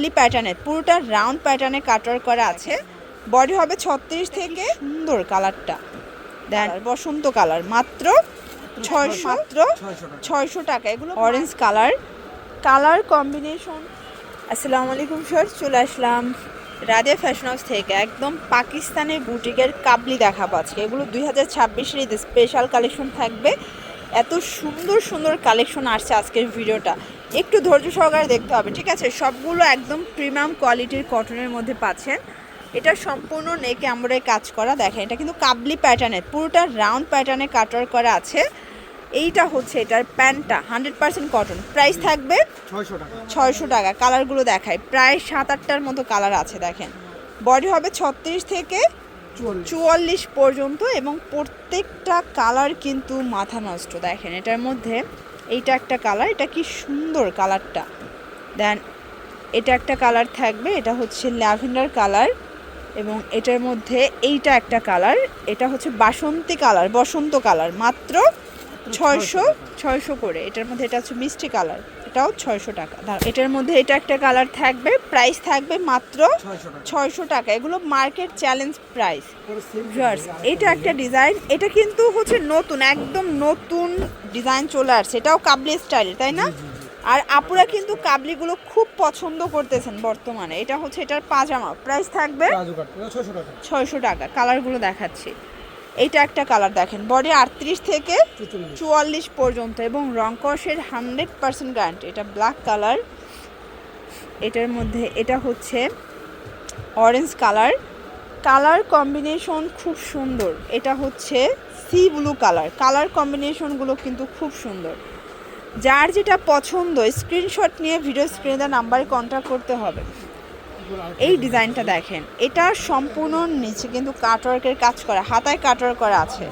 কাবলি প্যাটার্নের, পুরোটা রাউন্ড প্যাটার্নে কাটওয়ার্ক করা আছে। বডি হবে 36 থেকে, সুন্দর কালারটা দেন বসন্ত কালার, মাত্র 600 টাকা। এগুলো অরেঞ্জ কালার, কালার কম্বিনেশন। আসসালামু আলাইকুম স্যার, চলে আসলাম রাদিয়া ফ্যাশন হাউস থেকে। একদম পাকিস্তানের বুটিকের কাবলি দেখাবো আজকে। এগুলো 2026-এর ঈদের স্পেশাল কালেকশন থাকবে। এত সুন্দর সুন্দর কালেকশন আসছে আজকের ভিডিওটা, একটু ধৈর্য সহকারে দেখতে হবে, ঠিক আছে? সবগুলো একদম প্রিমিয়াম কোয়ালিটির কটনের মধ্যে পাচ্ছেন। এটা সম্পূর্ণ নেকে এমব্রয়ডারি কাজ করা, দেখেন এটা কিন্তু কাবলি প্যাটার্নের, পুরোটা রাউন্ড প্যাটার্নে কাটওয়ার্ক করা আছে। এইটা হচ্ছে এটার প্যান্টটা 100% কটন। প্রাইস থাকবে 600 টাকা। কালারগুলো দেখায়, প্রায় 7-8টার মতো কালার আছে। দেখেন বডি হবে 36 থেকে 44 পর্যন্ত এবং প্রত্যেকটা কালার কিন্তু মাথা নষ্ট। দেখেন এটার মধ্যে এইটা একটা কালার, এটা কি সুন্দর কালারটা। দেন এটা একটা কালার থাকবে, এটা হচ্ছে ল্যাভেন্ডার কালার, এবং এটার মধ্যে এইটা একটা কালার, এটা হচ্ছে বাসন্তী কালার, বসন্ত কালার, মাত্র 600 করে। এটার মধ্যে এটা হচ্ছে মিষ্টি কালার, এটাও 600 টাকা। এটার মধ্যে এটা একটা কালার থাকবে, প্রাইস থাকবে মাত্র 600 টাকা। এগুলো মার্কেট চ্যালেঞ্জ প্রাইস। এটা একটা ডিজাইন, এটা কিন্তু হচ্ছে নতুন, একদম নতুন ডিজাইন চলে আসছে। এটাও কাবলি স্টাইলের, তাই না? আর আপুরা কিন্তু কাবলিগুলো খুব পছন্দ করতেছেন বর্তমানে। এটা হচ্ছে এটার পাজামা, প্রাইস থাকবে 600 টাকা। কালারগুলো দেখাচ্ছি, এইটা একটা কালার দেখেন, বডি 38 থেকে 44 পর্যন্ত এবং রং কষের 100% গ্যারান্টি। এটা ব্ল্যাক কালার, এটার মধ্যে এটা হচ্ছে অরেঞ্জ কালার, কালার কম্বিনেশন খুব সুন্দর। এটা হচ্ছে সি ব্লু কালার, কালার কম্বিনেশনগুলো কিন্তু খুব সুন্দর। যার যেটা পছন্দ স্ক্রিনশট নিয়ে ভিডিও স্ক্রিনে দেওয়া নাম্বারে কন্ট্যাক্ট করতে হবে। এই ডিজাইনটা দেখেন, এটা সম্পূর্ণ নিচে কিন্তু কাটওয়ার্কের কাজ করা, হাতায় কাটওয়ার্ক করা আছে।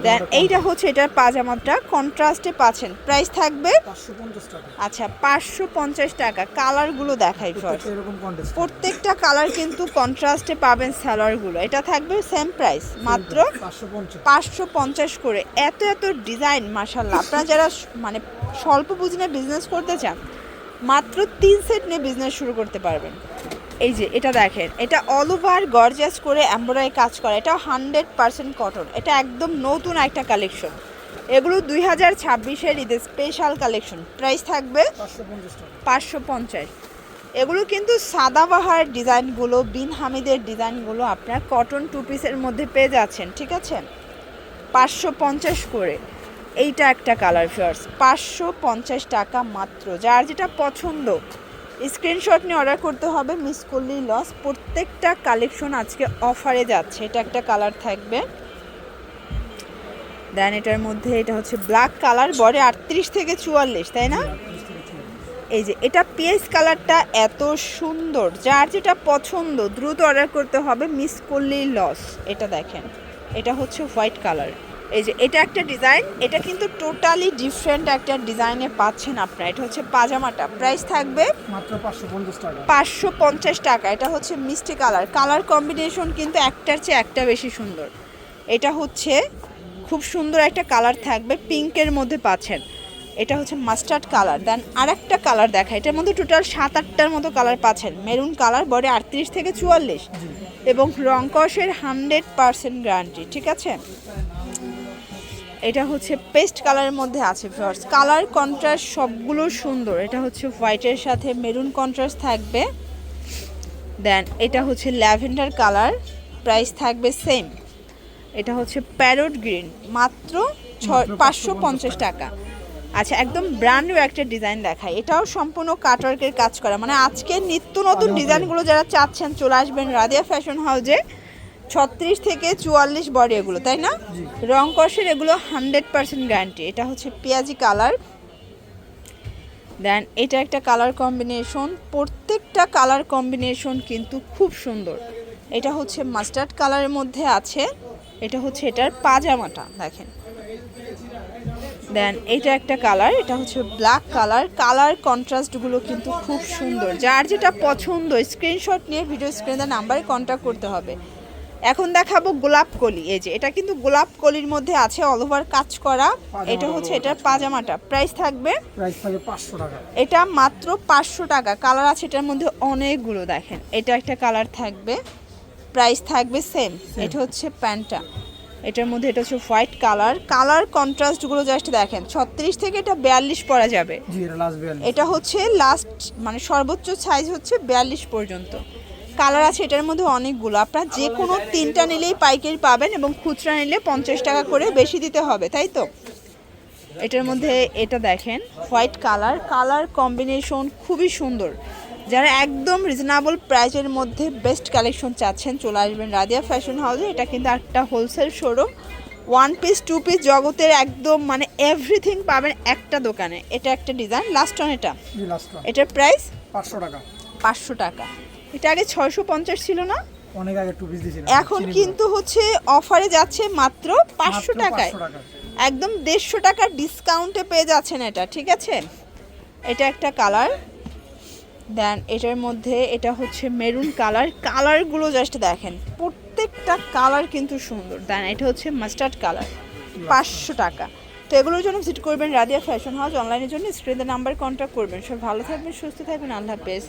দেন এইটা হচ্ছে এটার পাজামাটা কন্ট্রাস্টে পাচ্ছেন, প্রাইস থাকবে 550 টাকা। আচ্ছা 550 টাকা। কালারগুলো দেখাই ফার্স্ট, প্রত্যেকটা কালার কিন্তু কন্ট্রাস্টে পাবেন। সালোয়ারগুলো এটা থাকবে সেম প্রাইস, মাত্র 550 করে। এত এত ডিজাইন মাশাআল্লাহ। আপনারা যারা মানে স্বল্প পুঁজি নিয়ে বিজনেস করতে চান, মাত্র 3 সেট নিয়ে বিজনেস শুরু করতে পারবেন। এই যে এটা দেখেন, এটা অল ওভার গর্জিয়াস করে এমব্রয়ডারি কাজ করা, এটা 100% কটন। এটা একদম নতুন একটা কালেকশন। এগুলো 2026-এর ঈদের স্পেশাল কালেকশন। প্রাইস থাকবে 550। এগুলো কিন্তু সাদাবাহার ডিজাইনগুলো, বিন হামিদের ডিজাইনগুলো আপনার কটন 2 পিসের মধ্যে পেয়ে যাচ্ছেন, ঠিক আছে? 550 করে। এইটা একটা কালার ফিয়ার্স, 550 টাকা মাত্র। যার যেটা পছন্দ স্ক্রিনশট নিয়ে অর্ডার করতে হবে, মিস করলেই লস। প্রত্যেকটা কালেকশন আজকে অফারে যাচ্ছে। এটা একটা কালার থাকবে, দেন এটার মধ্যে এটা হচ্ছে ব্ল্যাক কালার, বডি 38 থেকে 44, তাই না? এই যে এটা পিএস কালারটা এত সুন্দর, যার যেটা পছন্দ দ্রুত অর্ডার করতে হবে, মিস করলেই লস। এটা দেখেন, এটা হচ্ছে হোয়াইট কালার। এই যে এটা একটা ডিজাইন, এটা কিন্তু টোটালি ডিফারেন্ট একটা ডিজাইনে পাচ্ছেন আপনারা। এটা হচ্ছে পাজামাটা, প্রাইস থাকবে মাত্র 550 টাকা। 550 টাকা। এটা হচ্ছে মিষ্টি কালার, কালার কম্বিনেশন কিন্তু একটার চেয়ে একটা বেশি সুন্দর। এটা হচ্ছে খুব সুন্দর একটা কালার থাকবে, পিঙ্কের মধ্যে পাচ্ছেন। এটা হচ্ছে মাস্টার্ড কালার। দেন আরেকটা কালার দেখা, এটার মধ্যে টোটাল 7-8টার মতো কালার পাচ্ছেন। মেরুন কালার, বডি 38 থেকে 44 এবং রং কষের 100% গ্যারান্টি, ঠিক আছে? এটা হচ্ছে পেস্ট কালারের মধ্যে আছে ফ্লাওয়ার্স, কালার কন্ট্রাস্ট সবগুলো সুন্দর। এটা হচ্ছে হোয়াইটের সাথে মেরুন কন্ট্রাস্ট থাকবে। দেন এটা হচ্ছে ল্যাভেন্ডার কালার, প্রাইস থাকবে সেম। এটা হচ্ছে প্যারট গ্রিন, মাত্র 550 টাকা। আচ্ছা একদম ব্র্যান্ড নিউ একটা ডিজাইন দেখায়, এটাও সম্পূর্ণ কাটওয়ার্কের কাজ করা। মানে আজকে নিত্য নতুন ডিজাইনগুলো যারা চাচ্ছেন চলে আসবেন রাদিয়া ফ্যাশন হাউসে। 36 থেকে 44 বডি এগুলো, তাই না? রং কষের এগুলো 100% গ্যারান্টি। এটা হচ্ছে পেঁয়াজি কালার, দেন এটা একটা কালার কম্বিনেশন, প্রত্যেকটা কালার কম্বিনেশন কিন্তু খুব সুন্দর। এটা হচ্ছে মাস্টার্ড কালারের মধ্যে আছে, এটা হচ্ছে এটার পাজামাটা দেখেন। দেন এটা একটা কালার, এটা হচ্ছে ব্ল্যাক কালার, কালার কন্ট্রাস্টগুলো কিন্তু খুব সুন্দর। যার যেটা পছন্দ স্ক্রিনশট নিয়ে ভিডিও স্ক্রিনে নাম্বারে কন্ট্যাক্ট করতে হবে। এখন দেখাবো গোলাপ কলি। এই যে এটা কিন্তু গোলাপ কলির মধ্যে আছে অল ওভার কাজ করা। পাজামা এটা হচ্ছে all over এটার কাজ করা। পাজামাটা, প্রাইস থাকবে প্রাইস থাকে 500 টাকা। এটা মাত্র 500 টাকা। কালার আছে এটার মধ্যে অনেকগুলো, দেখেন এটা একটা কালার থাকবে, প্রাইস থাকবে সেম। এটা হচ্ছে প্যান্টটা, এটার মধ্যে এটা হচ্ছে হোয়াইট কালার। কালার কন্ট্রাস্টগুলো জাস্ট দেখেন, 36 থেকে এটা 42 পরা যাবে। জি এটা লাস্ট 42। এটা হচ্ছে লাস্ট মানে সর্বোচ্চ সাইজ হচ্ছে 42 পর্যন্ত। কালার আছে এটার মধ্যে অনেকগুলো, আপনার যে কোনো তিনটা নিলেই পাইকারি পাবেন এবং খুচরা নিলে 50 টাকা করে বেশি দিতে হবে, তাই তো। এটার মধ্যে এটা দেখেন হোয়াইট কালার, কালার কম্বিনেশন খুবই সুন্দর। যারা একদম রিজনেবল প্রাইসের মধ্যে বেস্ট কালেকশন চাচ্ছেন চলে আসবেন রাদিয়া ফ্যাশন হাউসে। এটা কিন্তু একটা wholesale showroom, one piece two piece জগতের একদম মানে এভরিথিং পাবেন একটা দোকানে। এটা একটা ডিজাইন, লাস্ট অন এটা, জি লাস্ট এটার প্রাইস 500 টাকা। 500 টাকা। এটা আগে 650 ছিল না, অনেক আগে 2 পিস দিয়েছিলাম। এখন কিন্তু হচ্ছে অফারে যাচ্ছে মাত্র 500 টাকায়, 500 টাকা। একদম 150 টাকা ডিসকাউন্টে পেয়ে যাচ্ছেন এটা, ঠিক আছে। এটা একটা কালার, দেন এটার মধ্যে এটা হচ্ছে মেরুন কালার। কালারগুলো জাস্ট দেখেন, প্রত্যেকটা কালার কিন্তু সুন্দর। দেন এটা হচ্ছে মাস্টার্ড কালার, 500 টাকা। তো এগুলোর জন্য ভিজিট করবেন রাদিয়া ফ্যাশন হাউস। অনলাইনের জন্য স্ক্রিনে নাম্বার কন্ট্যাক্ট করবেন। সব ভালো থাকবেন, সুস্থ থাকবেন, আল্লাহ হাফেজ।